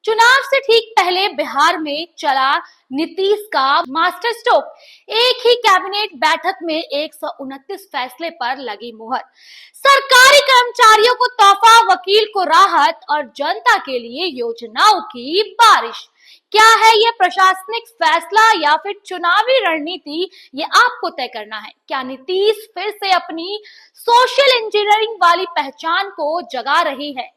चुनाव से ठीक पहले बिहार में चला नीतीश का मास्टर स्ट्रोक। एक ही कैबिनेट बैठक में 129 फैसले पर लगी मुहर। सरकारी कर्मचारियों को तोहफा, वकील को राहत और जनता के लिए योजनाओं की बारिश। क्या है ये प्रशासनिक फैसला या फिर चुनावी रणनीति, ये आपको तय करना है। क्या नीतीश फिर से अपनी सोशल इंजीनियरिंग वाली पहचान को जगा रही है?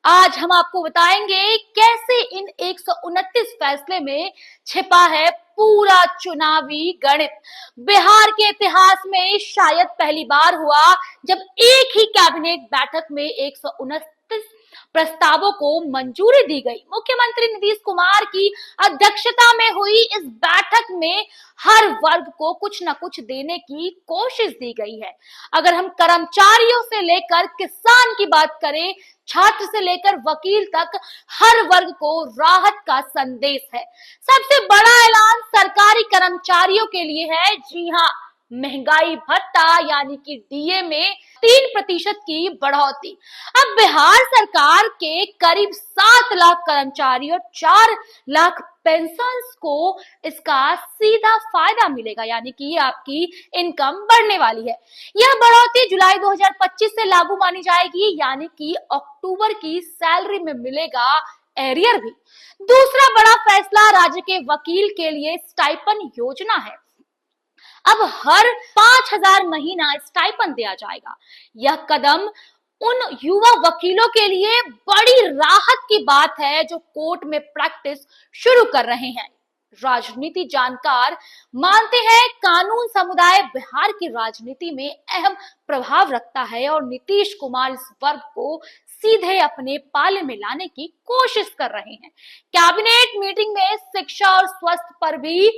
आज हम आपको बताएंगे कैसे इन 129 फैसले में छिपा है पूरा चुनावी गणित। बिहार के इतिहास में शायद पहली बार हुआ जब एक ही कैबिनेट बैठक में 129 प्रस्तावों को मंजूरी दी गई। मुख्यमंत्री नीतीश कुमार की अध्यक्षता में हुई इस बैठक में हर वर्ग को कुछ न कुछ देने की कोशिश दी गई है। अगर हम कर्मचारियों से लेकर किसान की बात करें, छात्र से लेकर वकील तक, हर वर्ग को राहत का संदेश है। सबसे बड़ा ऐलान सरकारी कर्मचारियों के लिए है। जी हाँ, महंगाई भत्ता यानी कि डीए में 3% की बढ़ोतरी। अब बिहार सरकार के करीब 7 लाख कर्मचारी और 4 लाख पेंशनर्स को इसका सीधा फायदा मिलेगा, यानी कि ये आपकी इनकम बढ़ने वाली है। यह बढ़ोतरी जुलाई 2025 से लागू मानी जाएगी, यानी कि अक्टूबर की सैलरी में मिलेगा एरियर भी। दूसरा बड़ा फैसला राज्य के वकील के लिए स्टाइपन योजना है। अब हर 5,000 महीना स्टाइपन दिया जाएगा। यह कदम उन युवा वकीलों के लिए बड़ी राहत की बात है जो कोर्ट में प्रैक्टिस शुरू कर रहे हैं। राजनीति जानकार मानते हैं कानून समुदाय बिहार की राजनीति में अहम प्रभाव रखता है और नीतीश कुमार इस वर्ग को सीधे अपने पाले में लाने की कोशिश कर रहे हैं। कैबिनेट मीटिंग में शिक्षा और स्वास्थ्य पर भी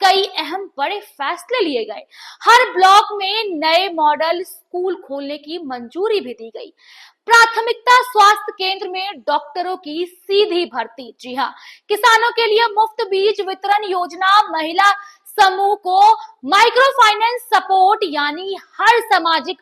कई अहम बड़े फैसले लिए गए। हर ब्लॉक में नए मॉडल स्कूल खोलने की मंजूरी भी दी गई। प्राथमिकता स्वास्थ्य केंद्र में डॉक्टरों की सीधी भर्ती। जी हाँ, किसानों के लिए मुफ्त बीज वितरण योजना, महिला समूह को माइक्रो फाइनेंस सपोर्ट, यानी हर सामाजिक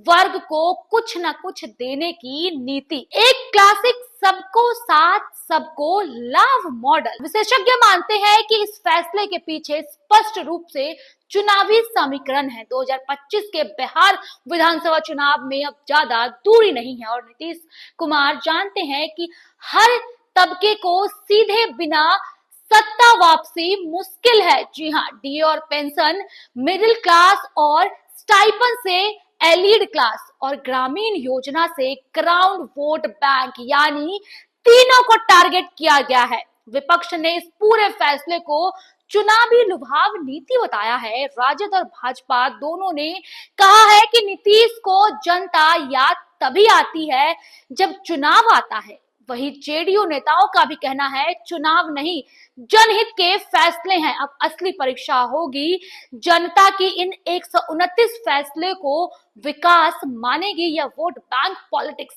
वर्ग को कुछ न कुछ देने की नीति। एक क्लासिक सबको साथ सबको लाभ मॉडल। विशेषज्ञ मानते हैं कि इस फैसले के पीछे स्पष्ट रूप से चुनावी समीकरण है। 2025 के बिहार विधानसभा चुनाव में अब ज्यादा दूरी नहीं है और नीतीश कुमार जानते हैं कि हर तबके को सीधे बिना सत्ता वापसी मुश्किल है। जी हाँ, डीए और पेंशन, मिडिल क्लास और स्टाइपन से एलीड क्लास और ग्रामीण योजना से ग्राउंड वोट बैंक, यानी तीनों को टारगेट किया गया है। विपक्ष ने इस पूरे फैसले को चुनावी लुभाव नीति बताया है। राजद और भाजपा दोनों ने कहा है कि नीतीश को जनता याद तभी आती है जब चुनाव आता है। वही जेडीयू नेताओं का भी कहना है चुनाव नहीं, जनहित के फैसले हैं। अब असली परीक्षा होगी जनता की इन 129 फैसले को विकास मानेगी या वोट बैंक पॉलिटिक्स।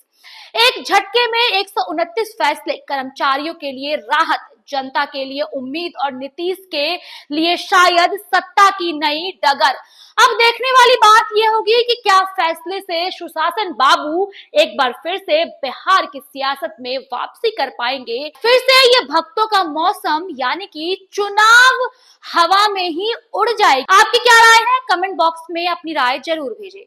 एक झटके में 129 फैसले, कर्मचारियों के लिए राहत, जनता के लिए उम्मीद और नीतीश के लिए शायद सत्ता की नई डगर। अब देखने वाली बात यह होगी कि क्या फैसले से सुशासन बाबू एक बार फिर से बिहार की सियासत में वापसी कर पाएंगे। फिर से ये भक्तों का मौसम, यानी कि चुनाव हवा में ही उड़ जाएगी। आपकी क्या राय है? कमेंट बॉक्स में अपनी राय जरूर भेजें।